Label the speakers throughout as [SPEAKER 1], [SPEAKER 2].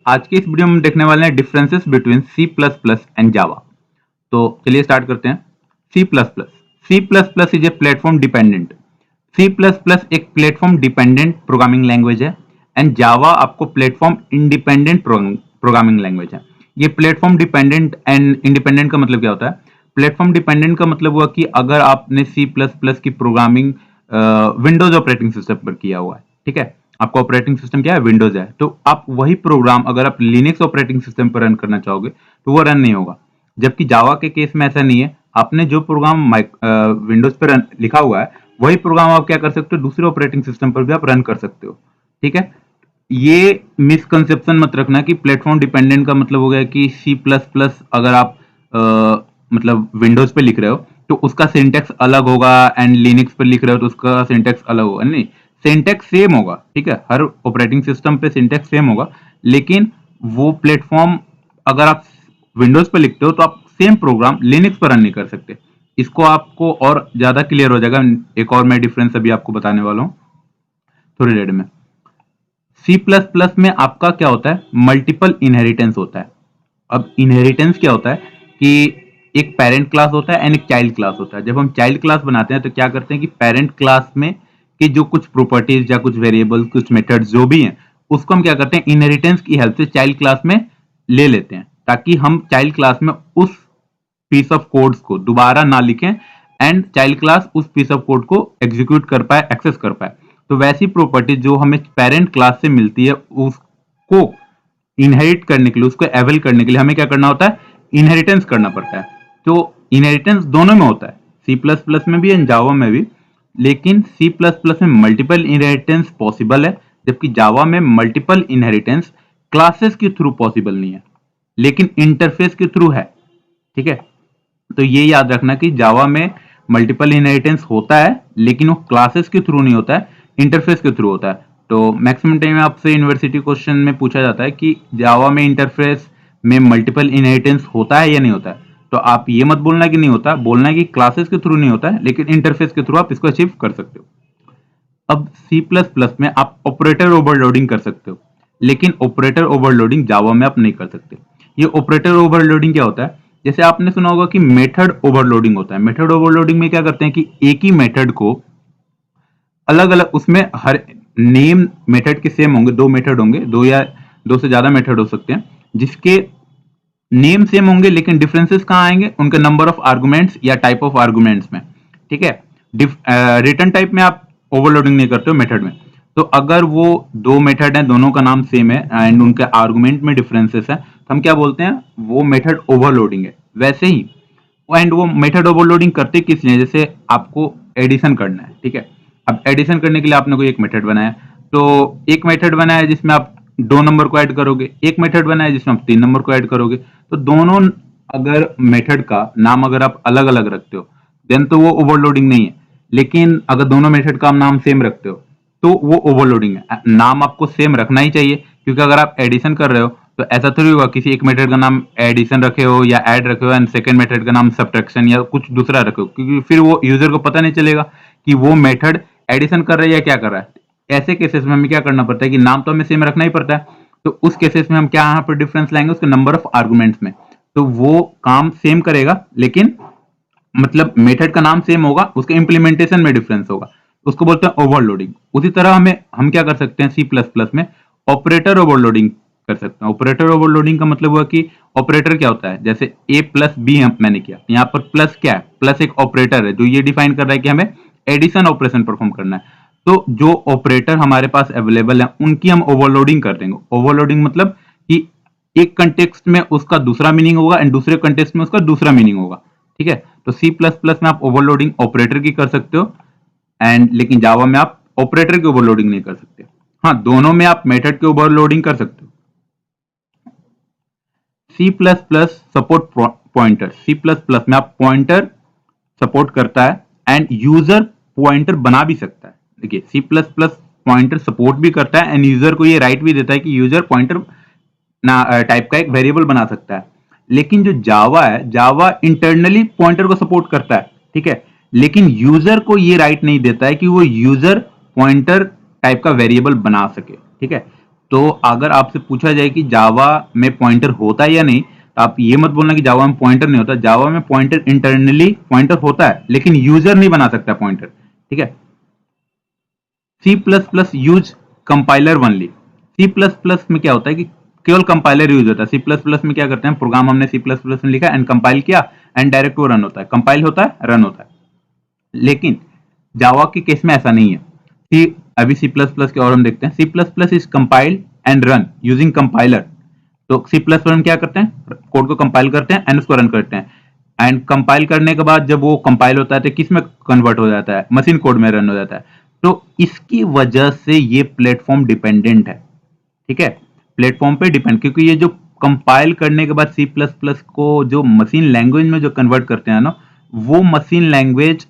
[SPEAKER 1] आज के इस वीडियो में हम देखने वाले हैं differences between C plus plus and Java. तो चलिए स्टार्ट करते हैं। C plus plus, C plus plus is a platform dependent. C plus plus एक प्लेटफॉर्म डिपेंडेंट प्रोग्रामिंग लैंग्वेज है एंड जावा आपको प्लेटफॉर्म इंडिपेंडेंट प्रोग्रामिंग लैंग्वेज है। ये platform dependent and independent का मतलब क्या होता है? प्लेटफॉर्म डिपेंडेंट का मतलब हुआ कि अगर आपने सी प्लस प्लस की प्रोग्रामिंग विंडोज ऑपरेटिंग सिस्टम पर किया हुआ है, ठीक है, आपका ऑपरेटिंग सिस्टम क्या है? विंडोज है, तो आप वही प्रोग्राम अगर आप लिनक्स ऑपरेटिंग सिस्टम पर रन करना चाहोगे तो वो रन नहीं होगा। जबकि जावा के केस में ऐसा नहीं है। आपने जो प्रोग्राम विंडोज पर लिखा हुआ है वही प्रोग्राम आप क्या कर सकते हो, दूसरे ऑपरेटिंग सिस्टम पर भी आप रन कर सकते हो। ठीक है, ये मिसकंसेप्शन मत रखना कि प्लेटफॉर्म डिपेंडेंट का मतलब हो गया कि सी प्लस प्लस अगर आप मतलब विंडोज पे लिख रहे हो तो उसका सिंटेक्स अलग होगा एंड लिनक्स पे लिख रहे हो तो उसका सिंटेक्स अलग होगा। नहीं, सिंटेक्स सेम होगा, ठीक है, हर ऑपरेटिंग सिस्टम पे सिंटेक्स सेम होगा, लेकिन वो प्लेटफॉर्म अगर आप विंडोज पे लिखते हो तो आप सेम प्रोग्राम लिनक्स पर रन नहीं कर सकते। इसको आपको और ज्यादा क्लियर हो जाएगा, एक और मैं डिफरेंस अभी आपको बताने वाला हूँ थोड़ी देर में। सी प्लस प्लस में आपका क्या होता है? मल्टीपल इनहेरिटेंस होता है। अब इनहेरिटेंस क्या होता है कि एक पेरेंट क्लास होता है एंड एक चाइल्ड क्लास होता है। जब हम चाइल्ड क्लास बनाते हैं तो क्या करते हैं कि पेरेंट क्लास में के जो कुछ प्रॉपर्टीज या कुछ वेरिएबल, कुछ मेथड्स जो भी हैं, उसको हम क्या करते हैं, इनहेरिटेंस की हेल्प से चाइल्ड क्लास में ले लेते हैं, ताकि हम चाइल्ड क्लास में उस पीस ऑफ कोड्स को दोबारा ना लिखें एंड चाइल्ड क्लास उस पीस ऑफ कोड को एग्जीक्यूट कर पाए, एक्सेस कर पाए। तो वैसी प्रॉपर्टी जो हमें पेरेंट क्लास से मिलती है उसको इनहेरिट करने के लिए, उसको एवेल करने के लिए हमें क्या करना होता है? इनहेरिटेंस करना पड़ता है। तो इनहेरिटेंस दोनों में होता है, सी प्लस प्लस में भी एंड जावा में भी, लेकिन सी प्लस प्लस में मल्टीपल इनहेरिटेंस पॉसिबल है, जबकि जावा में मल्टीपल इनहेरिटेंस क्लासेस के थ्रू पॉसिबल नहीं है, लेकिन इंटरफेस के थ्रू है। ठीक है, तो ये याद रखना कि जावा में मल्टीपल इनहेरिटेंस होता है, लेकिन वो क्लासेस के थ्रू नहीं होता है, इंटरफेस के थ्रू होता है। तो मैक्सिमम टाइम आपसे यूनिवर्सिटी क्वेश्चन में पूछा जाता है कि जावा में इंटरफेस में मल्टीपल इनहेरिटेंस होता है या नहीं होता है। तो आप ये मत बोलना कि नहीं होता, बोलना है कि क्लासेस के थ्रू नहीं होता है, लेकिन इंटरफेस के थ्रू आप इसको अचीव कर सकते हो। अब सी प्लस प्लस में आप ऑपरेटर ओवरलोडिंग कर सकते हो, लेकिन ऑपरेटर ओवरलोडिंग जावा में आप नहीं कर सकते। ये ऑपरेटर ओवरलोडिंग क्या होता है? जैसे आपने सुना होगा कि मेथड ओवरलोडिंग होता है। मेथड ओवरलोडिंग में क्या करते हैं कि एक ही मेथड को अलग अलग, उसमें हर नेम मेथड के सेम होंगे, दो मेथड होंगे, दो या दो से ज्यादा मेथड हो सकते हैं, जिसके नेम सेम होंगे, लेकिन डिफरेंसेस कहाँ आएंगे? उनके नंबर ऑफ आर्गुमेंट्स या टाइप ऑफ आर्गुमेंट्स में। ठीक है, रिटर्न टाइप में आप ओवरलोडिंग नहीं करते हो मेथड में। तो अगर वो दो मेथड हैं, दोनों का नाम सेम है एंड उनके आर्गुमेंट में डिफरेंसेस है, तो हम क्या बोलते हैं? वो मेथड ओवरलोडिंग है। वैसे ही एंड वो मेथड ओवरलोडिंग करते किस लिए? जैसे आपको एडिशन करना है, ठीक है, अब एडिशन करने के लिए आपने कोई एक मेथड बनाया, तो एक मेथड बनाया जिसमें आप दो नंबर को ऐड करोगे, एक मेथड बनाया जिसमें आप तीन नंबर को ऐड करोगे। तो दोनों अगर मेथड का नाम अगर आप अलग अलग रखते हो देन तो वो ओवरलोडिंग नहीं है, लेकिन अगर दोनों मेथड का आप नाम सेम रखते हो तो वो ओवरलोडिंग है। नाम आपको सेम रखना ही चाहिए, क्योंकि अगर आप एडिशन कर रहे हो तो ऐसा थोड़ी होगा किसी एक मेथड का नाम एडिशन रखे हो या ऐड रखे हो एंड सेकंड मेथड का नाम सब्ट्रैक्शन या कुछ दूसरा रखे हो, क्योंकि फिर वो यूजर को पता नहीं चलेगा कि वो मेथड एडिशन कर रहा है या क्या कर रहा है। ऐसे केसेस में हमें क्या करना पड़ता है कि नाम तो हमें सेम रखना ही पड़ता है। तो उस केसेस में हम क्या यहाँ पर डिफरेंस लाएंगे? उसके नंबर ऑफ आर्गुमेंट्स में। तो वो काम सेम करेगा, लेकिन मतलब मेथड का नाम सेम होगा, उसके इंप्लीमेंटेशन में डिफरेंस होगा, उसको बोलते हैं ओवरलोडिंग। उसी तरह हम क्या कर सकते हैं? सी प्लस प्लस में ऑपरेटर ओवरलोडिंग कर सकते हैं। ऑपरेटर ओवरलोडिंग का मतलब हुआ कि ऑपरेटर क्या होता है? जैसे ए प्लस बी मैंने किया, यहाँ पर प्लस क्या है? प्लस एक ऑपरेटर है जो ये डिफाइन कर रहा है कि हमें एडिशन ऑपरेशन परफॉर्म करना है। तो जो ऑपरेटर हमारे पास अवेलेबल है उनकी हम ओवरलोडिंग कर देंगे। ओवरलोडिंग मतलब कि एक कंटेक्स्ट में उसका दूसरा मीनिंग होगा एंड दूसरे कंटेक्स्ट में उसका दूसरा मीनिंग होगा। ठीक है, तो सी प्लस प्लस में आप ओवरलोडिंग ऑपरेटर की कर सकते हो एंड लेकिन जावा में आप ऑपरेटर की ओवरलोडिंग नहीं कर सकते। हाँ, दोनों में आप मेथड की ओवरलोडिंग कर सकते हो। C plus plus support pointer. C plus plus में आप पॉइंटर सपोर्ट करता है एंड यूजर पॉइंटर बना भी सकता है। देखिए, C plus plus pointer support भी करता है एंड यूजर को ये राइट भी देता है कि यूजर पॉइंटर ना टाइप का एक वेरिएबल बना सकता है। लेकिन जो जावा है, जावा इंटरनली पॉइंटर को सपोर्ट करता है, ठीक है, लेकिन यूजर को ये राइट नहीं देता है कि वो यूजर पॉइंटर टाइप का वेरिएबल बना सके। ठीक है, तो अगर आपसे पूछा जाए कि जावा में पॉइंटर होता है या नहीं, तो आप ये मत बोलना कि जावा में पॉइंटर नहीं होता। जावा में पॉइंटर इंटरनली पॉइंटर होता है, लेकिन यूजर नहीं बना सकता पॉइंटर, ठीक है। C plus plus use compiler only. C plus plus में क्या होता है कि केवल कंपाइलर यूज होता है। सी प्लस प्लस में क्या करते हैं, प्रोग्राम हमने सी प्लस प्लस में लिखा एंड कंपाइल किया एंड डायरेक्ट वो रन होता है, कंपाइल होता है, रन होता है। लेकिन जावा के केस में ऐसा नहीं है। अभी सी प्लस प्लस के और हम देखते हैं। C plus plus is compiled and run using compiler. तो सी प्लस प्लस में क्या करते हैं, कोड को कंपाइल करते हैं एंड उसको रन करते हैं। एंड कंपाइल करने के बाद जब वो कंपाइल होता है तो किस में कन्वर्ट हो जाता है, मशीन कोड में रन हो जाता है। तो इसकी वजह से ये प्लेटफॉर्म डिपेंडेंट है, ठीक है, प्लेटफॉर्म पे डिपेंड, क्योंकि ये जो कंपाइल करने के बाद सी प्लस प्लस को जो मशीन लैंग्वेज में जो कन्वर्ट करते हैं ना, वो मशीन लैंग्वेज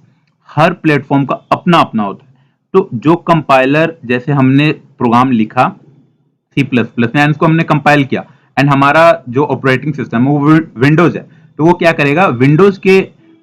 [SPEAKER 1] हर प्लेटफॉर्म का अपना अपना होता है। तो जो कंपाइलर, जैसे हमने प्रोग्राम लिखा सी प्लस प्लस में एंड उसको हमने कंपाइल किया एंड हमारा जो ऑपरेटिंग सिस्टम है वो विंडोज है, तो वो क्या करेगा, विंडोज के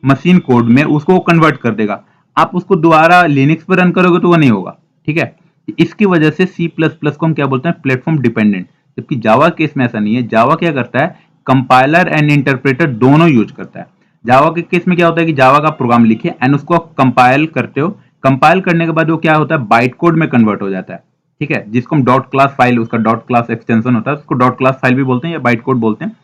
[SPEAKER 1] मशीन कोड में उसको कन्वर्ट कर देगा। आप उसको दोबारा लिनक्स पर रन करोगे तो वो नहीं होगा, ठीक है। इसकी वजह से सी प्लस प्लस को हम क्या बोलते हैं, प्लेटफॉर्म डिपेंडेंट। जबकि जावा केस में ऐसा नहीं है। जावा क्या करता है, कंपाइलर एंड इंटरप्रेटर दोनों यूज करता है। जावा के केस में क्या होता है कि जावा का प्रोग्राम लिखे एंड उसको कंपाइल करते हो, कंपाइल करने के बाद वो क्या होता है, बाइट कोड में कन्वर्ट हो जाता है, ठीक है, जिसको हम डॉट क्लास फाइल, उसका डॉट क्लास एक्सटेंशन होता है, उसको डॉट क्लास फाइल भी बोलते हैं या बाइट कोड बोलते हैं।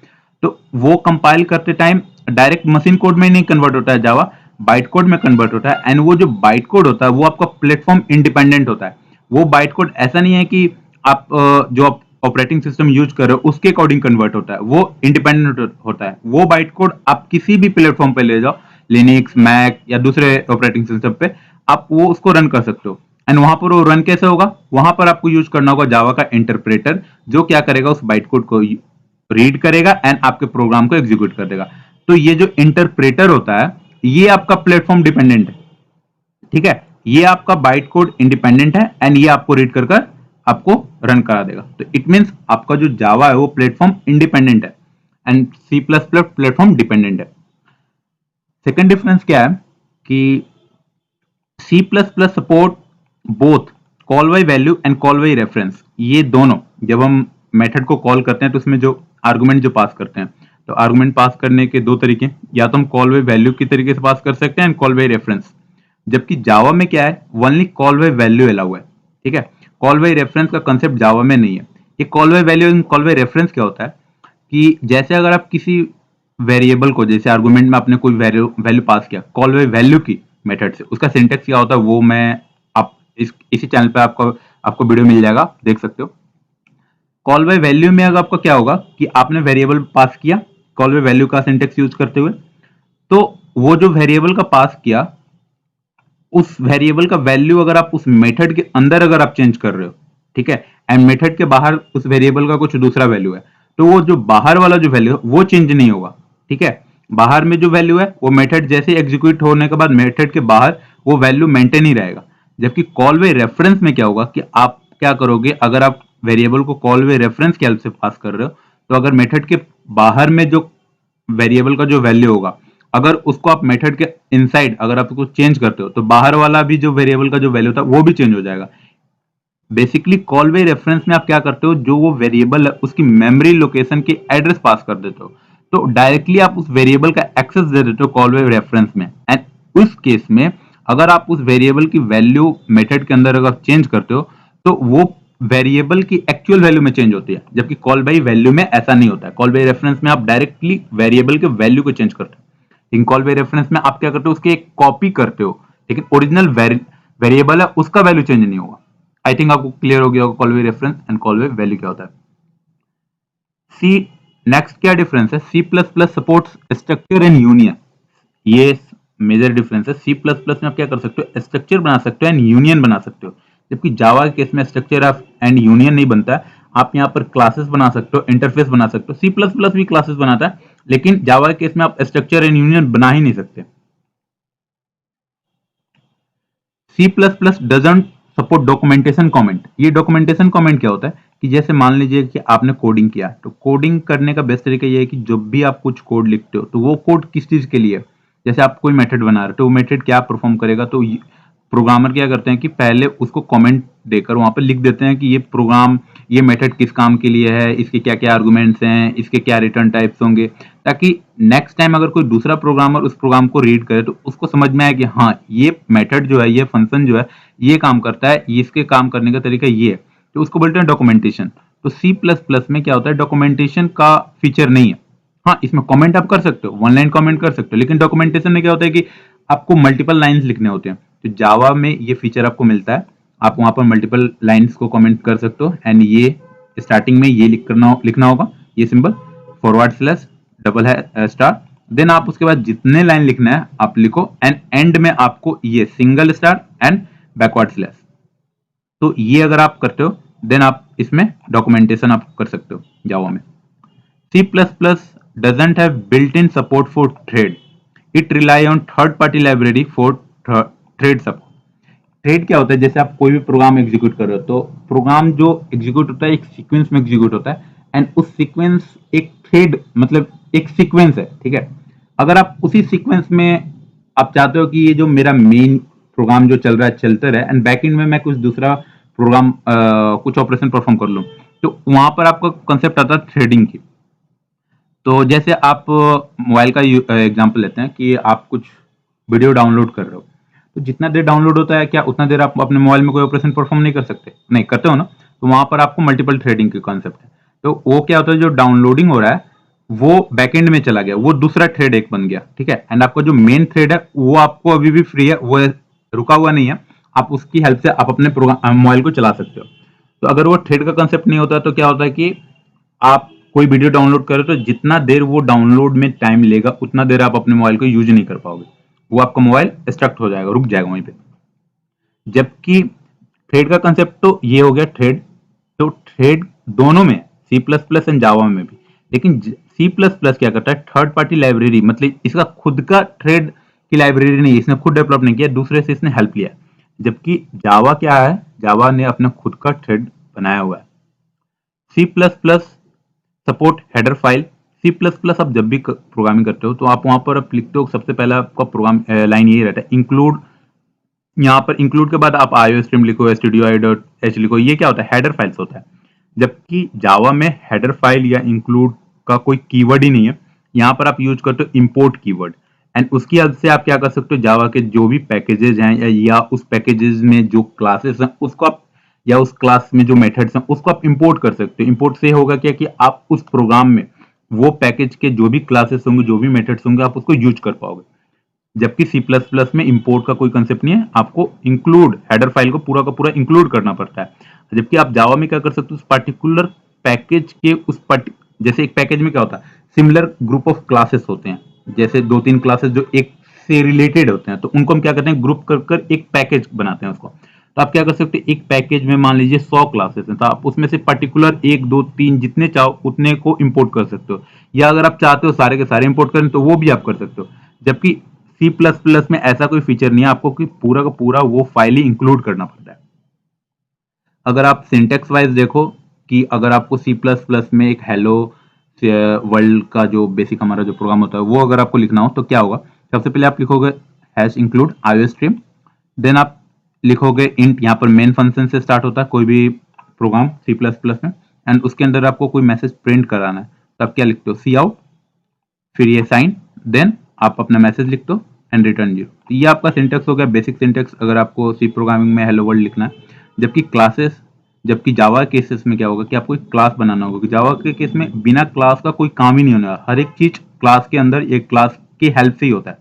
[SPEAKER 1] तो वो कंपाइल करते टाइम डायरेक्ट मशीन कोड में नहीं कन्वर्ट होता है जावा, बाइट कोड में कन्वर्ट होता है। एंड वो जो बाइट कोड होता है वो आपका प्लेटफॉर्म इंडिपेंडेंट होता है। वो बाइट कोड ऐसा नहीं है कि आप जो आप ऑपरेटिंग सिस्टम यूज कर रहे हो उसके अकॉर्डिंग कन्वर्ट होता है, वो इंडिपेंडेंट होता है। वो बाइट कोड आप किसी भी प्लेटफॉर्म पे ले जाओ, लिनक्स, मैक या दूसरे ऑपरेटिंग सिस्टम पे, आप वो उसको रन कर सकते हो। एंड वहां पर वो रन कैसे होगा, वहां पर आपको यूज करना होगा जावा का इंटरप्रेटर, जो क्या करेगा, उस बाइट कोड को रीड करेगा एंड आपके प्रोग्राम को एग्जीक्यूट कर देगा। तो ये जो इंटरप्रेटर होता है ये आपका प्लेटफॉर्म डिपेंडेंट है, ठीक है। ये आपका बाइट कोड इंडिपेंडेंट है एंड ये आपको रीड कर आपको रन करा देगा। तो इट मींस आपका जो जावा है वो प्लेटफॉर्म इंडिपेंडेंट है and C plus plus platform dependent है। सेकेंड डिफरेंस क्या है कि C plus plus support both call by value and call by reference. ये दोनों, जब हम मेथड को कॉल करते हैं तो उसमें जो आर्गुमेंट जो पास करते हैं, तो आर्गुमेंट पास करने के दो तरीके, या तो हम कॉल बाई वैल्यू की तरीके से पास कर सकते हैं एंड कॉल बाई रेफरेंस। जबकि जावा में क्या है, only call by value allow है, ठीक है। कॉल बाई रेफरेंस का कंसेप्ट जावा में नहीं है। ये call by value and call by reference क्या होता है कि जैसे अगर आप किसी वेरिएबल को, जैसे आर्गुमेंट में आपने कोई वैल्यू पास किया कॉल बाई वैल्यू की मेथड से, उसका सिंटेक्स क्या होता है वो मैं आप इसी चैनल पे आपको वीडियो मिल जाएगा, देख सकते हो। कॉल बाय वैल्यू में अगर आपका क्या होगा कि आपने वेरिएबल पास किया कॉल बाय वैल्यू का सिंटेक्स यूज करते हुए, तो वो जो वेरिएबल का पास किया उस वेरिएबल का वैल्यू अगर आप उस मेथड के अंदर अगर आप चेंज कर रहे हो, ठीक है, एंड मेथड के बाहर उस वेरिएबल का कुछ दूसरा वैल्यू है, तो वो जो बाहर वाला जो वैल्यू है वो चेंज नहीं होगा, ठीक है। बाहर में जो वैल्यू है वो मेथड जैसे एग्जीक्यूट होने के बाद मेथड के बाहर वो वैल्यू मेंटेन ही रहेगा। जबकि कॉल बाय रेफरेंस में क्या होगा कि आप क्या करोगे, अगर आप वेरिएबल को कॉल बाय रेफरेंस के हेल्प से पास कर रहे हो, तो अगर मेथड के बाहर में जो वेरिएबल का जो वैल्यू होगा, अगर उसको आप मेथड के इनसाइड अगर आप उसको चेंज करते हो, तो बाहर वाला भी जो वेरिएबल का जो वैल्यू था वो भी चेंज हो जाएगा। बेसिकली कॉल बाय रेफरेंस में आप क्या करते हो, जो वो वेरिएबल है उसकी मेमोरी लोकेशन की एड्रेस पास कर देते हो, तो डायरेक्टली आप उस वेरिएबल का एक्सेस दे देते हो कॉल बाय रेफरेंस में। एंड उस केस में अगर आप उस वेरिएबल की वैल्यू मेथड के अंदर अगर चेंज करते हो, तो वो वेरिएबल की एक्चुअल वैल्यू में चेंज होती है। जबकि कॉल बाय वैल्यू में ऐसा नहीं होता है। कॉल बाय रेफरेंस में आप डायरेक्टली वेरिएबल के वैल्यू को चेंज करते हो, लेकिन कॉल बाय रेफरेंस में आप क्या करते हो, उसकी एक कॉपी करते हो, लेकिन ओरिजिनल वेरिएबल है उसका वैल्यू चेंज नहीं होगा। आई थिंक आपको क्लियर हो गया होगा call by reference and call by value क्या होता है। सी नेक्स्ट क्या डिफरेंस है, C plus plus supports structure and union. ये मेजर डिफरेंस है। सी प्लस प्लस में आप क्या कर सकते हो, स्ट्रक्चर बना सकते हो एंड यूनियन बना सकते हो। जबकि जावा के केस में स्ट्रक्चर एंड यूनियन नहीं बनता है। आप यहाँ पर क्लासेस बना सकते हो, इंटरफेस बना सकते हो। सी प्लस प्लस भी क्लासेस बनाता है, लेकिन जावा के केस में आप स्ट्रक्चर एंड यूनियन बना ही नहीं सकते। C plus plus doesn't support documentation comment. ये डॉक्यूमेंटेशन कमेंट क्या होता है कि जैसे मान लीजिए कि आपने कोडिंग किया, तो कोडिंग करने का बेस्ट तरीका ये है कि जब भी आप कुछ कोड लिखते हो तो वो कोड किस चीज के लिए, जैसे आप कोई मेथड बना रहे हो तो वो मेथड क्या परफॉर्म करेगा, तो प्रोग्रामर क्या करते हैं कि पहले उसको कमेंट देकर वहां पर लिख देते हैं कि ये प्रोग्राम, ये मेथड किस काम के लिए है, इसके क्या क्या आर्गुमेंट्स हैं, इसके क्या रिटर्न टाइप्स होंगे, ताकि नेक्स्ट टाइम अगर कोई दूसरा प्रोग्रामर उस प्रोग्राम को रीड करे तो उसको समझ में आए कि हाँ ये मेथड जो है, ये फंक्शन जो है, ये काम करता है, इसके काम करने का तरीका ये है। तो उसको बोलते हैं डॉक्यूमेंटेशन। तो सी प्लस प्लस में क्या होता है, डॉक्यूमेंटेशन का फीचर नहीं है। हाँ, इसमें कमेंट आप कर सकते हो, वन लाइन कमेंट कर सकते हो, लेकिन डॉक्यूमेंटेशन में क्या होता है कि आपको मल्टीपल लाइंस लिखने होते हैं। तो जावा में ये फीचर आपको मिलता है, आप वहां पर मल्टीपल लाइंस को कमेंट कर सकते हो। एंड ये स्टार्टिंग में ये लिखना होगा, ये सिंबल फॉरवर्ड स्लैश डबल है स्टार, देन आप उसके बाद जितने लाइन लिखना है आप लिखो, एंड एंड में आपको ये single star and backward slash. तो ये अगर आप करते हो देन आप इसमें डॉक्यूमेंटेशन आप कर सकते हो जावा में। C++ doesn't have built-in support for thread. It rely on third-party library for thread support. Thread क्या होता है, जैसे आप कोई भी प्रोग्राम एग्जीक्यूट कर रहे हो तो प्रोग्राम जो एग्जीक्यूट होता है एक सीक्वेंस में एग्जीक्यूट होता है, एंड उस सीक्वेंस एक थ्रेड मतलब एक सीक्वेंस है, ठीक है। अगर आप उसी सीक्वेंस में आप चाहते हो कि ये जो मेरा मेन प्रोग्राम जो चल रहा है चलते रहे, एंड बैकएंड में मैं कुछ दूसरा प्रोग्राम कुछ ऑपरेशन परफॉर्म कर लूँ, तो वहां पर आपका कंसेप्ट आता है थ्रेडिंग की। तो जैसे आप मोबाइल का एग्जांपल लेते हैं कि आप कुछ वीडियो डाउनलोड कर रहे हो, तो जितना देर डाउनलोड होता है क्या उतना देर आप अपने मोबाइल में कोई ऑपरेशन परफॉर्म नहीं कर सकते, नहीं करते हो ना। तो वहां पर आपको मल्टीपल थ्रेडिंग की कॉन्सेप्ट है। तो वो क्या होता है, जो डाउनलोडिंग हो रहा है वो बैकएंड में चला गया, वो दूसरा थ्रेड एक बन गया, ठीक है। एंड आपका जो मेन थ्रेड है वो आपको अभी भी फ्री है, वो रुका हुआ नहीं है, आप उसकी हेल्प से आप अपने मोबाइल को चला सकते हो। तो अगर वो थ्रेड का कंसेप्ट नहीं होता तो क्या होता है कि आप कोई वीडियो डाउनलोड करो तो जितना देर वो डाउनलोड में टाइम लेगा उतना देर आप अपने मोबाइल को यूज नहीं कर पाओगे, वो आपका मोबाइल स्ट्रक्ट हो जाएगा, रुक जाएगा वहीं पे। जबकि थ्रेड का कंसेप्ट तो ये हो गया थ्रेड, तो थ्रेड दोनों में सी प्लस प्लस एंड जावा में भी, लेकिन सी प्लस प्लस क्या करता है, थर्ड पार्टी लाइब्रेरी, मतलब इसका खुद का थ्रेड की लाइब्रेरी नहीं, इसने खुद डेवलप नहीं किया, दूसरे से इसने हेल्प लिया। जबकि जावा क्या है, जावा ने अपना खुद का थ्रेड बनाया हुआ है। C plus plus support header file. C plus plus आप जब भी प्रोग्रामिंग करते हो तो आप वहां पर आप लिखते हो, सबसे पहला आपका प्रोग्राम लाइन यही रहता है इंक्लूड। यहाँ पर इंक्लूड के बाद आप आईओ स्ट्रीम लिखो, stdio.h लिखो, ये क्या होता है, हेडर फाइल्स होता है। जबकि जावा में हेडर फाइल या इंक्लूड का कोई कीवर्ड ही नहीं है, यहाँ पर आप यूज करते हो इंपोर्ट कीवर्ड, एंड उसकी हेल्प से आप क्या कर सकते हो, जावा के जो भी पैकेजेस हैं या उस पैकेजेस में जो क्लासेस हैं उसको आप, या उस क्लास में जो मेथड्स हैं उसको आप इंपोर्ट कर सकते हो। इंपोर्ट से होगा क्या कि आप उस प्रोग्राम में वो पैकेज के जो भी क्लासेस होंगे, जो भी मेथड्स होंगे, आप उसको यूज कर पाओगे। जबकि सी प्लस प्लस में इंपोर्ट का कोई कंसेप्ट नहीं है, आपको इंक्लूड हेडर फाइल को पूरा का पूरा इंक्लूड करना पड़ता है। जबकि आप जावा में क्या कर सकते हो, उस पर्टिकुलर पैकेज के जैसे एक पैकेज में क्या होता है, सिमिलर ग्रुप ऑफ क्लासेस होते हैं, जैसे 2-3 क्लासेस जो एक से रिलेटेड होते हैं, तो उनको हम क्या करते हैं, ग्रुप कर कर एक पैकेज बनाते हैं उसको। तो आप क्या कर सकते हैं, एक पैकेज में मान लीजिए 100 क्लासेस हैं, तो आप उसमें से पर्टिकुलर 1, 2, 3 जितने चाहो उतने को इंपोर्ट कर सकते हो, या अगर आप चाहते हो सारे के सारे इंपोर्ट करें तो वो भी आप कर सकते हो। जबकि सी प्लस प्लस में ऐसा कोई फीचर नहीं है, आपको कि पूरा का पूरा वो फाइल ही इंक्लूड करना पड़ता है। अगर आप सिंटेक्स वाइज देखो कि अगर आपको सी प्लस प्लस में एक हेलो वर्ल्ड का जो बेसिक हमारा जो प्रोग्राम होता है वो अगर आपको लिखना हो तो क्या होगा, सबसे पहले आप लिखोगे hash include IO stream, then आप लिखोगे इंट, यहाँ पर मेन फंक्शन से स्टार्ट होता है कोई भी प्रोग्राम सी प्लस प्लस में, एंड उसके अंदर आपको कोई मैसेज प्रिंट कराना है तो आप क्या लिखते हो, सी आउट, फिर ये साइन, देन आप अपना मैसेज लिख दो एंड रिटर्न 0। तो ये आपका सिंटेक्स हो गया, बेसिक सिंटेक्स अगर आपको सी प्रोग्रामिंग में हेलो वर्ल्ड लिखना है। जबकि क्लासेस, जबकि जावा केसेस में क्या होगा कि आपको एक क्लास बनाना होगा, जावा के केस में बिना क्लास का कोई काम ही नहीं होने वाला, हर एक चीज क्लास के अंदर एक क्लास की हेल्प से ही होता है।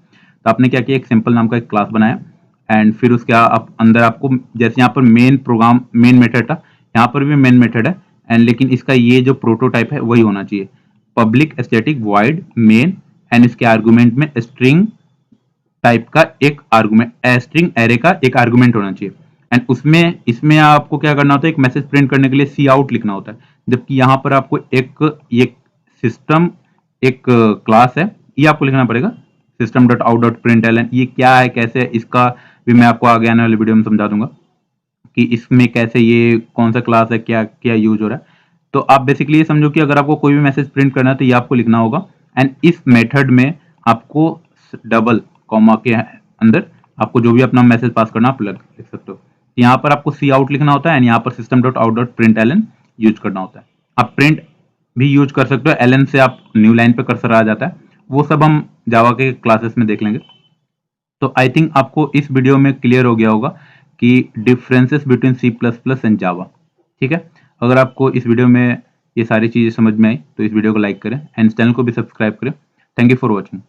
[SPEAKER 1] तो आपने क्या किया, एक सिंपल नाम का एक क्लास बनाया, एंड फिर उसके आप अंदर आपको जैसे यहाँ पर मेन प्रोग्राम मेन मेथड था, यहाँ पर भी मेन मेथड है, एंड लेकिन इसका ये जो प्रोटोटाइप है वही होना चाहिए, public static void main, and इसके आर्गुमेंट में स्ट्रिंग टाइप का एक आर्गुमेंट, स्ट्रिंग एरे का एक आर्गुमेंट होना चाहिए, एंड उसमें इसमें आपको क्या करना होता है, एक मैसेज प्रिंट करने के लिए सी आउट लिखना होता है। जबकि यहाँ पर आपको एक सिस्टम एक क्लास है, ये आपको लिखना पड़ेगा system dot out dot print L N. ये क्या है कैसे है इसका भी मैं आपको आगे आने वाले वीडियो में समझा दूंगा कि इसमें कैसे ये कौन सा क्लास है, क्या क्या यूज हो रहा है। तो आप बेसिकली ये समझो कि अगर आपको कोई भी मैसेज प्रिंट करना है तो ये आपको लिखना होगा, एंड इस मेथड में आपको डबल कॉमा के अंदर आपको जो भी अपना मैसेज पास करना आप लिख सकते हो। यहाँ पर आपको सी आउट लिखना होता है एंड यहाँ पर system dot out dot print LN use करना होता है। आप प्रिंट भी यूज कर सकते हो, एलन से आप न्यू लाइन पे कर्सर आ जाता है, वो सब हम जावा के क्लासेस में देख लेंगे। तो आई थिंक आपको इस वीडियो में क्लियर हो गया होगा कि differences between C plus plus and Java. ठीक है, अगर आपको इस वीडियो में ये सारी चीजें समझ में आई तो इस वीडियो को लाइक करें एंड चैनल को भी सब्सक्राइब करें। Thank you for watching.